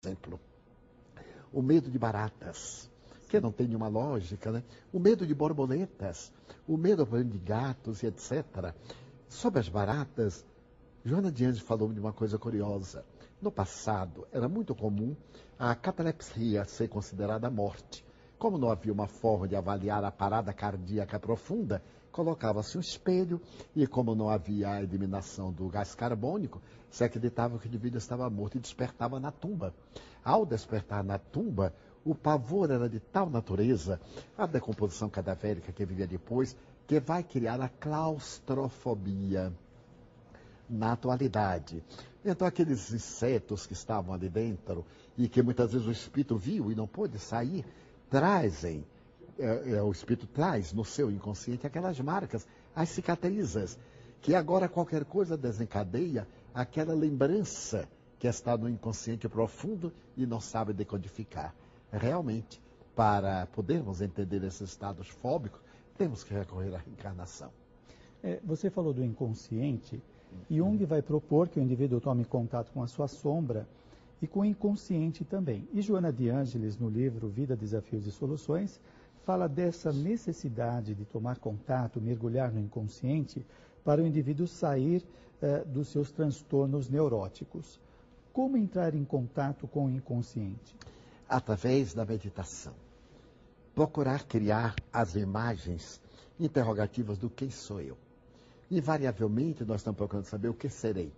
exemplo, o medo de baratas, que não tem nenhuma lógica, né? O medo de borboletas, o medo, por exemplo, de gatos e etc. Sobre as baratas, Joana de Ângeles falou de uma coisa curiosa. No passado, era muito comum a catalepsia ser considerada morte. Como não havia uma forma de avaliar a parada cardíaca profunda, colocava-se um espelho e, como não havia a eliminação do gás carbônico, se acreditava que o indivíduo estava morto e despertava na tumba. Ao despertar na tumba, o pavor era de tal natureza, a decomposição cadavérica que viria depois, que vai criar a claustrofobia na atualidade. Então, aqueles insetos que estavam ali dentro e que muitas vezes o espírito viu e não pôde sair, trazem, o espírito traz no seu inconsciente aquelas marcas, as cicatrizes, que agora qualquer coisa desencadeia aquela lembrança que está no inconsciente profundo e não sabe decodificar. Realmente, para podermos entender esses estados fóbicos, temos que recorrer à reencarnação. Você falou do inconsciente, e Jung vai propor que o indivíduo tome contato com a sua sombra e com o inconsciente também. E Joana de Ângeles, no livro Vida, Desafios e Soluções, fala dessa necessidade de tomar contato, mergulhar no inconsciente, para o indivíduo sair dos seus transtornos neuróticos. Como entrar em contato com o inconsciente? Através da meditação. Procurar criar as imagens interrogativas do quem sou eu. Invariavelmente, nós estamos procurando saber o que serei.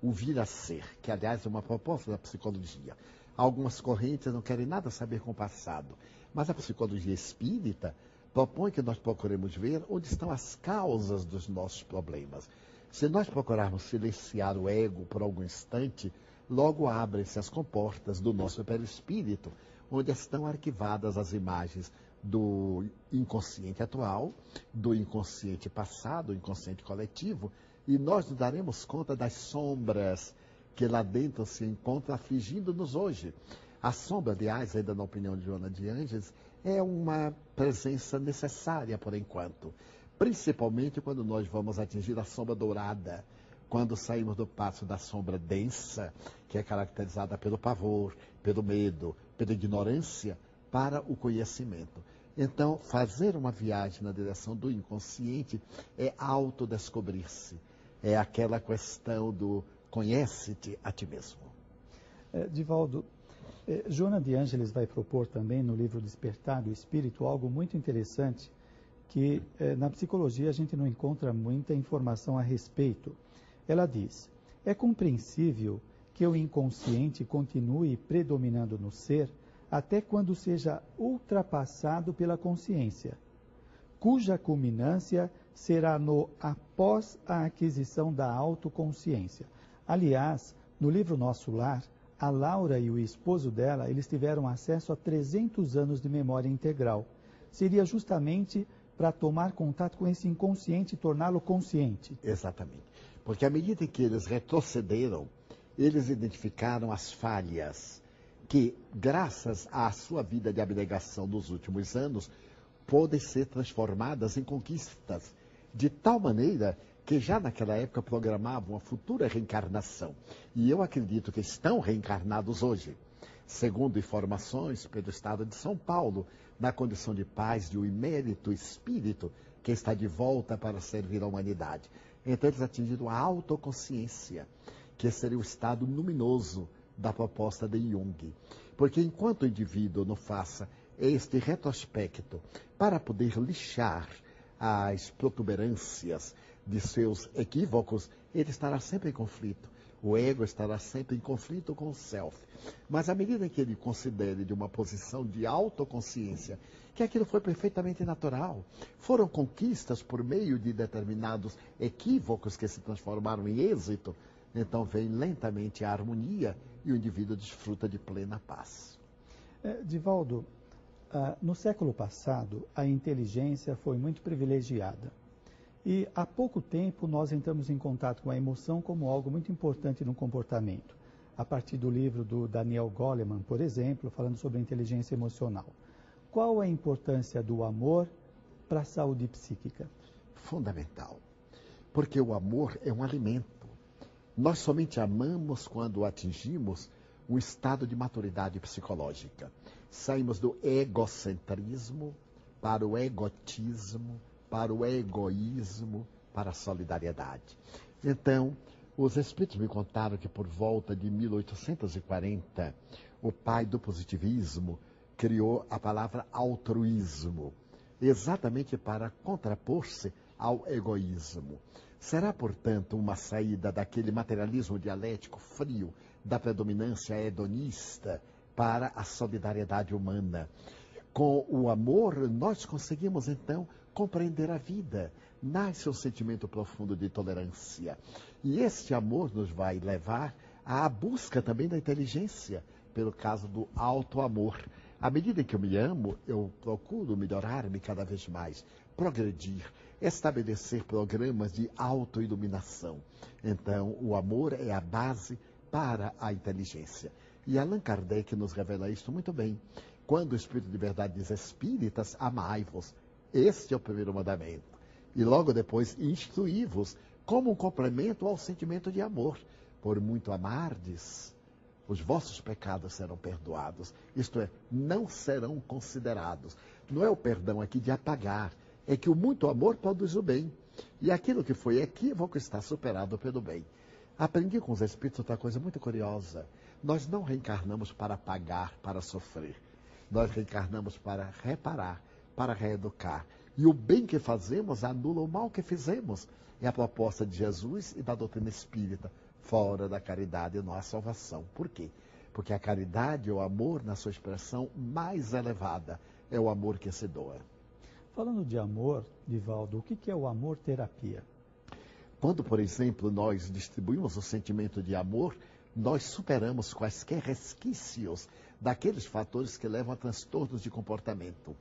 O vir a ser, que aliás é uma proposta da psicologia. Algumas correntes não querem nada saber com o passado, mas a psicologia espírita propõe que nós procuremos ver onde estão as causas dos nossos problemas. Se nós procurarmos silenciar o ego por algum instante, logo abrem-se as comportas do nosso perispírito, onde estão arquivadas as imagens do inconsciente atual, do inconsciente passado, do inconsciente coletivo, e nós nos daremos conta das sombras que lá dentro se encontram afligindo-nos hoje. A sombra, aliás, ainda na opinião de Joana de Ângeles, é uma presença necessária por enquanto, principalmente quando nós vamos atingir a sombra dourada, quando saímos do passo da sombra densa, que é caracterizada pelo pavor, pelo medo, pela ignorância, para o conhecimento. Então, fazer uma viagem na direção do inconsciente é autodescobrir-se. É aquela questão do conhece-te a ti mesmo. Divaldo, Joana de Ângeles vai propor também no livro Despertar do Espírito algo muito interessante que na psicologia a gente não encontra muita informação a respeito. Ela diz: é compreensível que o inconsciente continue predominando no ser até quando seja ultrapassado pela consciência, cuja culminância será no após a aquisição da autoconsciência. Aliás, no livro Nosso Lar, a Laura e o esposo dela, eles tiveram acesso a 300 anos de memória integral. Seria justamente para tomar contato com esse inconsciente e torná-lo consciente. Exatamente. Porque à medida que eles retrocederam, eles identificaram as falhas que, graças à sua vida de abnegação nos últimos anos, podem ser transformadas em conquistas, de tal maneira que já naquela época programavam a futura reencarnação. E eu acredito que estão reencarnados hoje, segundo informações pelo Estado de São Paulo, na condição de paz de um emérito espírito que está de volta para servir a humanidade. Então eles atingiram a autoconsciência, que seria o estado luminoso da proposta de Jung. Porque enquanto o indivíduo não faça este retrospecto para poder lixar as protuberâncias de seus equívocos, ele estará sempre em conflito. O ego estará sempre em conflito com o self. Mas à medida que ele considere de uma posição de autoconsciência que aquilo foi perfeitamente natural, foram conquistas por meio de determinados equívocos que se transformaram em êxito, então vem lentamente a harmonia e o indivíduo desfruta de plena paz. Divaldo, no século passado, a inteligência foi muito privilegiada. E há pouco tempo nós entramos em contato com a emoção como algo muito importante no comportamento. A partir do livro do Daniel Goleman, por exemplo, falando sobre a inteligência emocional. Qual a importância do amor para a saúde psíquica? Fundamental. Porque o amor é um alimento. Nós somente amamos quando o atingimos um estado de maturidade psicológica. Saímos do egocentrismo para o egotismo, para o egoísmo, para a solidariedade. Então, os espíritos me contaram que por volta de 1840, o pai do positivismo criou a palavra altruísmo, exatamente para contrapor-se ao egoísmo. Será, portanto, uma saída daquele materialismo dialético frio, da predominância hedonista, para a solidariedade humana. Com o amor, nós conseguimos, então, compreender a vida. Nasce um sentimento profundo de tolerância. E este amor nos vai levar à busca também da inteligência, pelo caso do auto-amor. À medida que eu me amo, eu procuro melhorar-me cada vez mais, progredir, estabelecer programas de autoiluminação. Então, o amor é a base para a inteligência. E Allan Kardec nos revela isto muito bem. Quando o Espírito de Verdade diz: espíritas, amai-vos. Este é o primeiro mandamento. E logo depois, instruí-vos como um complemento ao sentimento de amor. Por muito amardes, os vossos pecados serão perdoados. Isto é, não serão considerados. Não é o perdão aqui de apagar, é que o muito amor produz o bem. E aquilo que foi equívoco está superado pelo bem. Aprendi com os espíritos outra coisa muito curiosa. Nós não reencarnamos para pagar, para sofrer. Nós reencarnamos para reparar, para reeducar. E o bem que fazemos anula o mal que fizemos. É a proposta de Jesus e da doutrina espírita. Fora da caridade não há salvação. Por quê? Porque a caridade, o amor, na sua expressão mais elevada, é o amor que se doa. Falando de amor, Divaldo, o que é o amor-terapia? Quando, por exemplo, nós distribuímos o sentimento de amor, nós superamos quaisquer resquícios daqueles fatores que levam a transtornos de comportamento.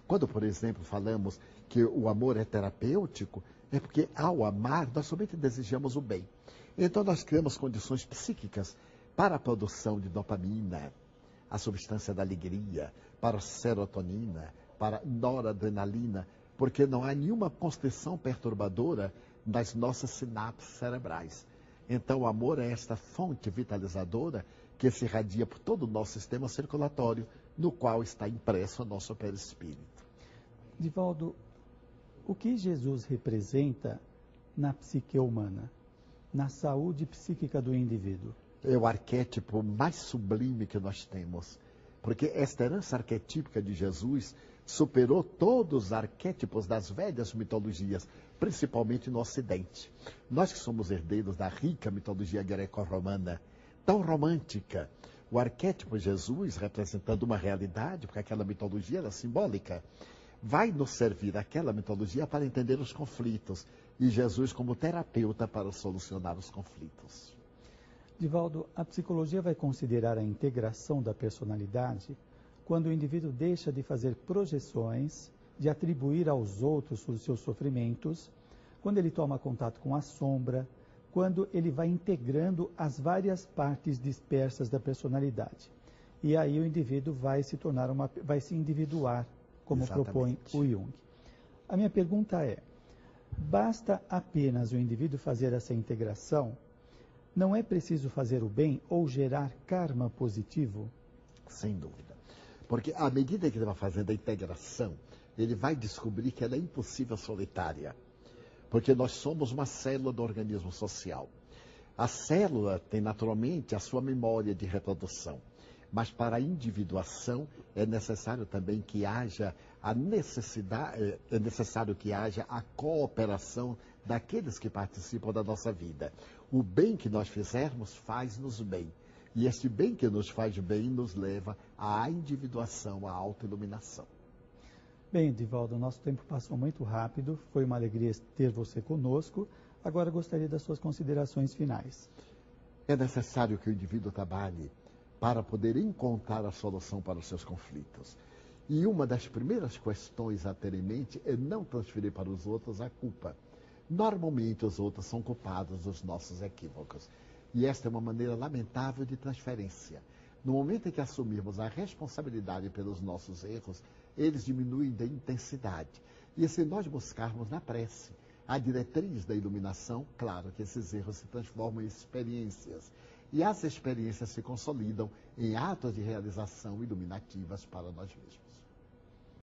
Quando, por exemplo, falamos que o amor é terapêutico, é porque ao amar nós somente desejamos o bem. Então nós criamos condições psíquicas para a produção de dopamina, a substância da alegria, para a serotonina, para a noradrenalina, porque não há nenhuma constrição perturbadora das nossas sinapses cerebrais. Então o amor é esta fonte vitalizadora que se irradia por todo o nosso sistema circulatório, no qual está impresso o nosso perispírito. Divaldo, o que Jesus representa na psique humana, na saúde psíquica do indivíduo? É o arquétipo mais sublime que nós temos, porque esta herança arquetípica de Jesus superou todos os arquétipos das velhas mitologias, principalmente no Ocidente. Nós que somos herdeiros da rica mitologia greco-romana, tão romântica, o arquétipo Jesus, representando uma realidade, porque aquela mitologia era simbólica, vai nos servir aquela mitologia para entender os conflitos, e Jesus como terapeuta para solucionar os conflitos. Divaldo, a psicologia vai considerar a integração da personalidade quando o indivíduo deixa de fazer projeções, de atribuir aos outros os seus sofrimentos, quando ele toma contato com a sombra, quando ele vai integrando as várias partes dispersas da personalidade. E aí o indivíduo vai se individuar, como propõe o Jung. A minha pergunta é: basta apenas o indivíduo fazer essa integração? Não é preciso fazer o bem ou gerar karma positivo? Sem dúvida. Porque à medida que ele vai fazendo a integração, ele vai descobrir que ela é impossível solitária. Porque nós somos uma célula do organismo social. A célula tem naturalmente a sua memória de reprodução. Mas para a individuação é necessário também que haja a necessidade, é necessário que haja a cooperação daqueles que participam da nossa vida. O bem que nós fizermos faz-nos bem. E este bem que nos faz bem nos leva à individuação, à autoiluminação. Bem, Divaldo, nosso tempo passou muito rápido. Foi uma alegria ter você conosco. Agora gostaria das suas considerações finais. É necessário que o indivíduo trabalhe para poder encontrar a solução para os seus conflitos. E uma das primeiras questões a ter em mente é não transferir para os outros a culpa. Normalmente os outros são culpados dos nossos equívocos. E esta é uma maneira lamentável de transferência. No momento em que assumirmos a responsabilidade pelos nossos erros, eles diminuem de intensidade. E se nós buscarmos na prece a diretriz da iluminação, claro que esses erros se transformam em experiências. e as experiências se consolidam em atos de realização iluminativas para nós mesmos.